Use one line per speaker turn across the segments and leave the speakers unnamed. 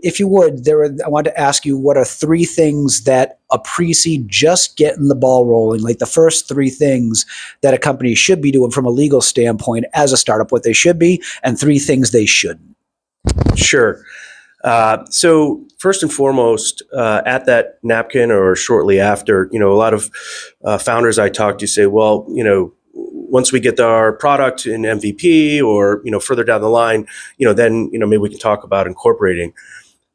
If you would, I want to ask you, what are 3 things that a pre-seed just getting the ball rolling, like the first 3 things that a company should be doing from a legal standpoint as a startup, what they should be, and 3 things they shouldn't?
Sure. So first and foremost, at that napkin or shortly after, a lot of founders I talk to say, well, once we get our product in MVP or, further down the line, then, maybe we can talk about incorporating.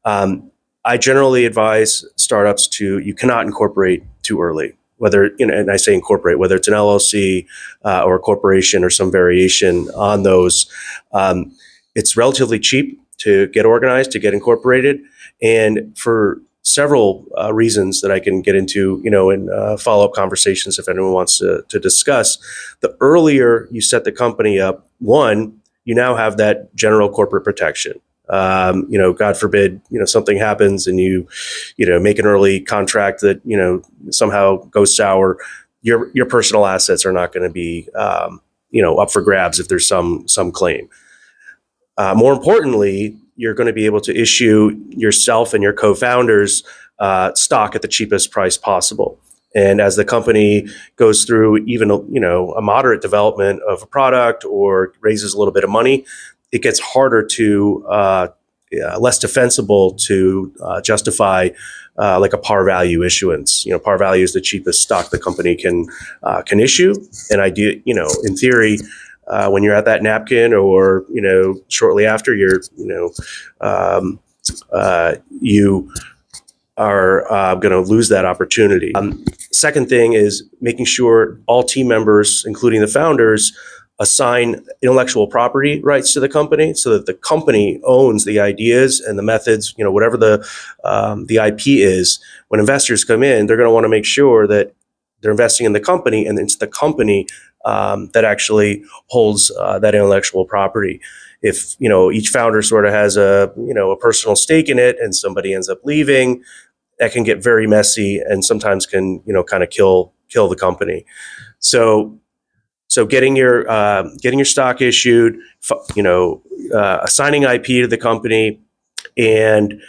I generally advise startups you cannot incorporate too early, whether, and I say incorporate, whether it's an LLC or a corporation or some variation on those. It's relatively cheap to get organized, to get incorporated. And for several reasons that I can get into, in follow-up conversations if anyone wants to discuss, the earlier you set the company up, one, you now have that general corporate protection. God forbid, something happens and you make an early contract that, somehow goes sour, your personal assets are not going to be, up for grabs if there's some claim. More importantly, you're going to be able to issue yourself and your co-founders stock at the cheapest price possible. And as the company goes through even a moderate development of a product or raises a little bit of money, it gets harder to less defensible to justify like a par value issuance. Par value is the cheapest stock the company can issue. And in theory, when you're at that napkin or, shortly after you are going to lose that opportunity. Second thing is making sure all team members, including the founders, assign intellectual property rights to the company so that the company owns the ideas and the methods, whatever the IP is. When investors come in, they're going to want to make sure that they're investing in the company and it's the company that actually holds that intellectual property. If, each founder sort of has a personal stake in it and somebody ends up leaving, that can get very messy and sometimes can, kind of kill the company. So getting your stock issued, assigning IP to the company, and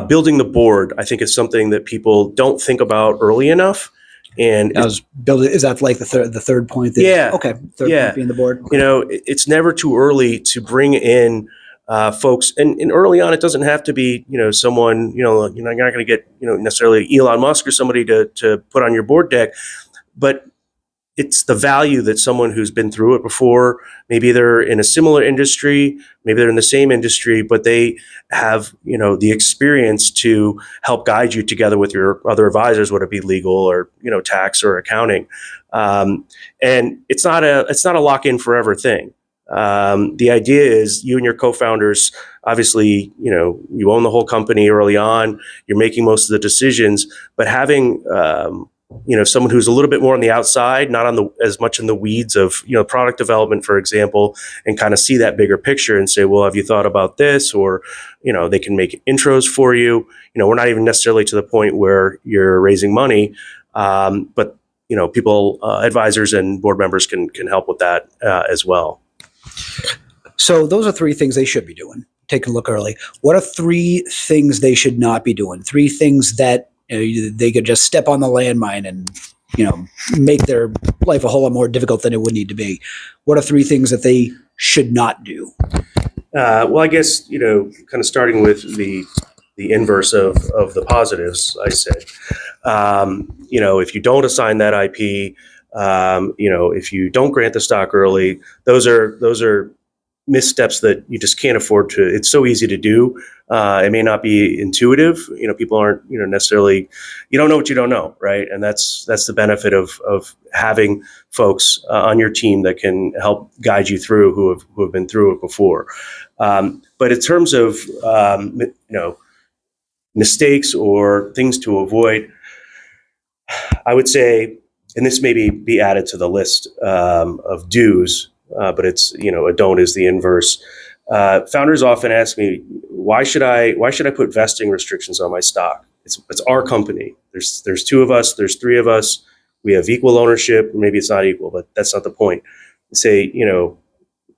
building the board, I think is something that people don't think about early enough. And
is that like the third point? Okay. Third point being the board. Okay.
It's never too early to bring in folks, and early on, it doesn't have to be, someone, you're not going to get, necessarily Elon Musk or somebody to put on your board deck, but it's the value that someone who's been through it before, maybe they're in a similar industry, maybe they're in the same industry, but they have, the experience to help guide you together with your other advisors, whether it be legal or, tax or accounting. And it's not a lock-in forever thing. The idea is you and your co-founders, obviously, you own the whole company early on, you're making most of the decisions, but having, someone who's a little bit more on the outside, not as much in the weeds of, product development, for example, and kind of see that bigger picture and say, well, have you thought about this? Or, they can make intros for you. We're not even necessarily to the point where you're raising money, but, people, advisors and board members can help with that as well.
So those are 3 things they should be doing. Take a look early. What are 3 things they should not be doing? 3 things that they could just step on the landmine and, make their life a whole lot more difficult than it would need to be. What are 3 things that they should not do?
Well, I guess, kind of starting with the inverse of the positives, I said, if you don't assign that IP, if you don't grant the stock early, those are missteps that you just can't afford to. It's so easy to do. It may not be intuitive. People aren't, necessarily, you don't know what you don't know, right? And that's the benefit of having folks on your team that can help guide you through who have been through it before. But in terms of, mistakes or things to avoid, I would say, and this may be added to the list of do's, but it's, a don't is the inverse. Founders often ask me, why should I put vesting restrictions on my stock? It's our company. There's 2 of us, there's 3 of us. We have equal ownership. Maybe it's not equal, but that's not the point. Say,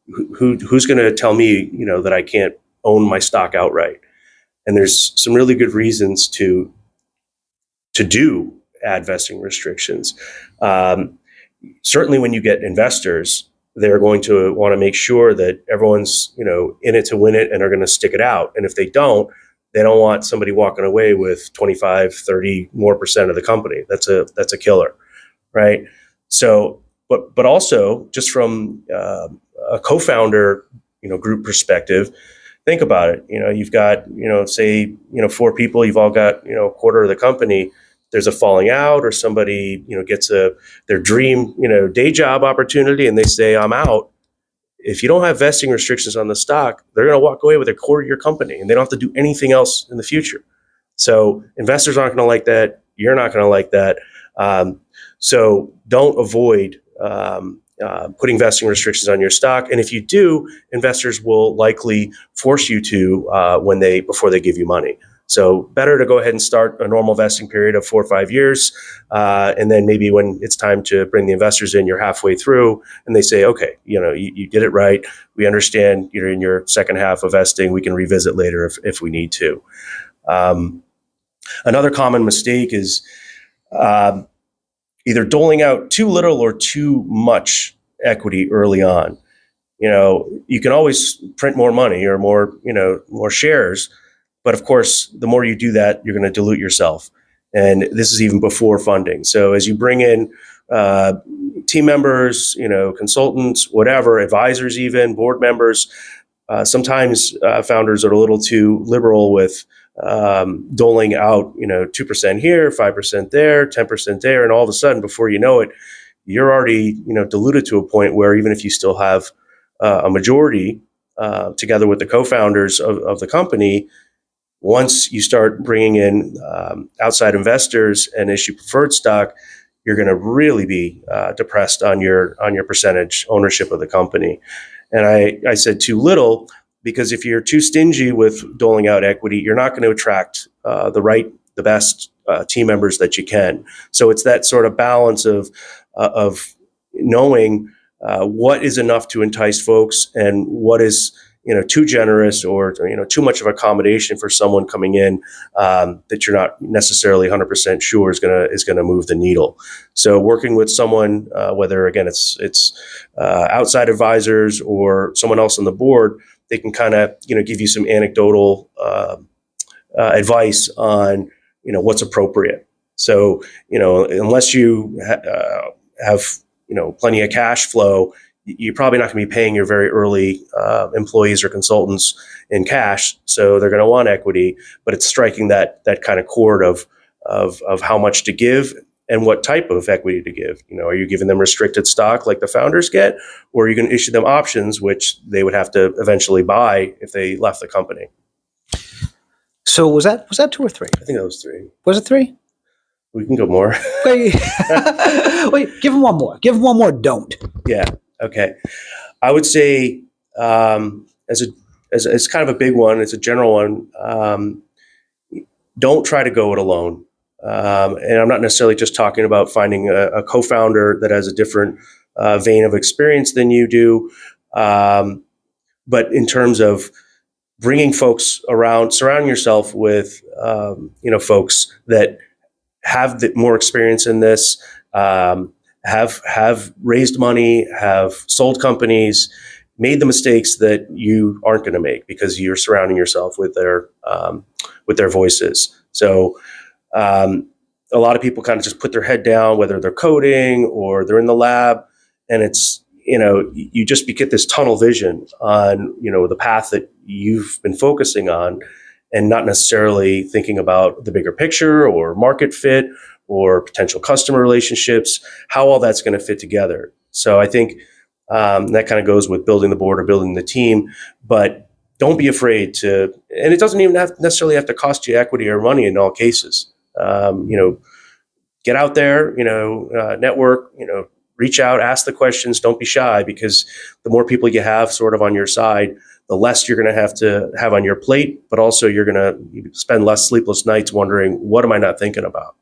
who's going to tell me, that I can't own my stock outright. And there's some really good reasons to do add vesting restrictions. Certainly when you get investors, they're going to want to make sure that everyone's, in it to win it and are going to stick it out. And if they don't want somebody walking away with 25, 30 more percent of the company. That's a killer, right? So, but also just from a co-founder, group perspective, think about it. You've got, say, 4 people, you've all got, a quarter of the company. There's a falling out, or somebody, gets their dream, day job opportunity, and they say, I'm out. If you don't have vesting restrictions on the stock, they're going to walk away with a quarter of your company, and they don't have to do anything else in the future. So investors aren't going to like that. You're not going to like that. So don't avoid putting vesting restrictions on your stock. And if you do, investors will likely force you to before they give you money. So better to go ahead and start a normal vesting period of 4 or 5 years. And then maybe when it's time to bring the investors in, you're halfway through and they say, okay, you did it right. We understand you're in your second half of vesting. We can revisit later if we need to. Another common mistake is either doling out too little or too much equity early on. You can always print more money or more shares. But of course, the more you do that, you're going to dilute yourself. And this is even before funding. So as you bring in team members, consultants, whatever, advisors, even board members, sometimes founders are a little too liberal with doling out, 2% here, 5% there, 10% there. And all of a sudden, before you know it, you're already, diluted to a point where even if you still have a majority together with the co-founders of the company, once you start bringing in outside investors and issue preferred stock, you're going to really be depressed on your percentage ownership of the company. And I said too little because if you're too stingy with doling out equity, you're not going to attract the best team members that you can. So it's that sort of balance of knowing what is enough to entice folks and what is too generous or too much of accommodation for someone coming in that you're not necessarily 100% sure is gonna move the needle. So working with someone, whether again it's outside advisors or someone else on the board, they can kind of give you some anecdotal advice on what's appropriate. So unless you have plenty of cash flow, you're probably not going to be paying your very early employees or consultants in cash. So they're going to want equity, but it's striking that kind of chord of how much to give and what type of equity to give. Are you giving them restricted stock like the founders get, or are you going to issue them options, which they would have to eventually buy if they left the company?
So was that 2 or 3?
I think that was 3.
Was it 3?
We can go more.
Wait, give him one more. Give him one more. Don't.
Yeah. Okay. I would say as kind of a big one, it's a general one. Don't try to go it alone. And I'm not necessarily just talking about finding a co-founder that has a different vein of experience than you do. But in terms of bringing folks around, surrounding yourself with, folks that have more experience in this, have raised money, have sold companies, made the mistakes that you aren't going to make because you're surrounding yourself with their voices. So a lot of people kind of just put their head down, whether they're coding or they're in the lab, and it's you just get this tunnel vision on the path that you've been focusing on, and not necessarily thinking about the bigger picture or market fit or potential customer relationships, how all that's going to fit together. So I think that kind of goes with building the board or building the team, but don't be afraid to, and it doesn't even necessarily have to cost you equity or money in all cases. Get out there, network, reach out, ask the questions, don't be shy, because the more people you have sort of on your side, the less you're going to have on your plate, but also you're going to spend less sleepless nights wondering, what am I not thinking about?